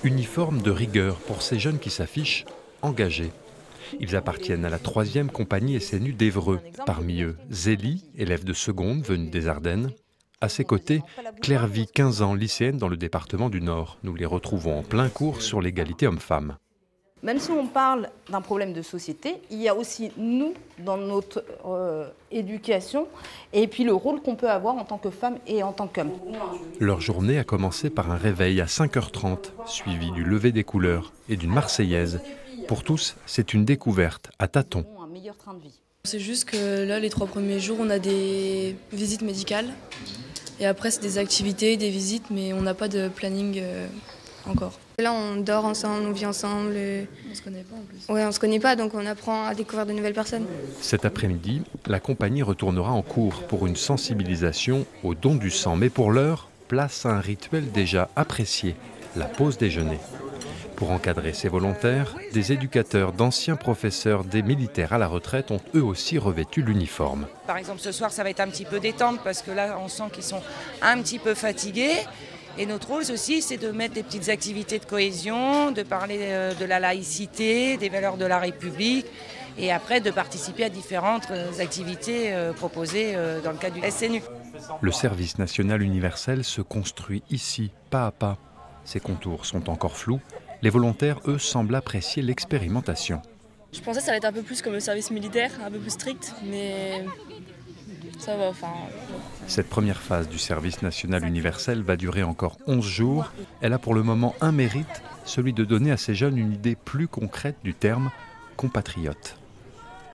Uniforme de rigueur pour ces jeunes qui s'affichent engagés. Ils appartiennent à la 3e compagnie SNU d'Évreux. Parmi eux, Zélie, élève de seconde venue des Ardennes. À ses côtés, Claire Vie, 15 ans, lycéenne dans le département du Nord. Nous les retrouvons en plein cours sur l'égalité homme-femme. Même si on parle d'un problème de société, il y a aussi nous, dans notre éducation, et puis le rôle qu'on peut avoir en tant que femme et en tant qu'homme. Leur journée a commencé par un réveil à 5h30, suivi du lever des couleurs et d'une Marseillaise. Pour tous, c'est une découverte à tâtons. C'est juste que là, les 3 premiers jours, on a des visites médicales. Et après, c'est des activités, des visites, mais on n'a pas de planning encore. Là, on dort ensemble, on vit ensemble. On se connaît pas en plus. Ouais, on se connaît pas, donc on apprend à découvrir de nouvelles personnes. Cet après-midi, la compagnie retournera en cours pour une sensibilisation au don du sang. Mais pour l'heure, place à un rituel déjà apprécié, la pause déjeuner. Pour encadrer ces volontaires, des éducateurs, d'anciens professeurs, des militaires à la retraite ont eux aussi revêtu l'uniforme. Par exemple, ce soir, ça va être un petit peu détente parce que là, on sent qu'ils sont un petit peu fatigués. Et notre rôle aussi, c'est de mettre des petites activités de cohésion, de parler de la laïcité, des valeurs de la République, et après de participer à différentes activités proposées dans le cadre du SNU. Le service national universel se construit ici, pas à pas. Ses contours sont encore flous. Les volontaires, eux, semblent apprécier l'expérimentation. Je pensais que ça allait être un peu plus comme le service militaire, un peu plus strict, mais ça va, enfin... Cette première phase du service national universel va durer encore 11 jours. Elle a pour le moment un mérite, celui de donner à ces jeunes une idée plus concrète du terme compatriote.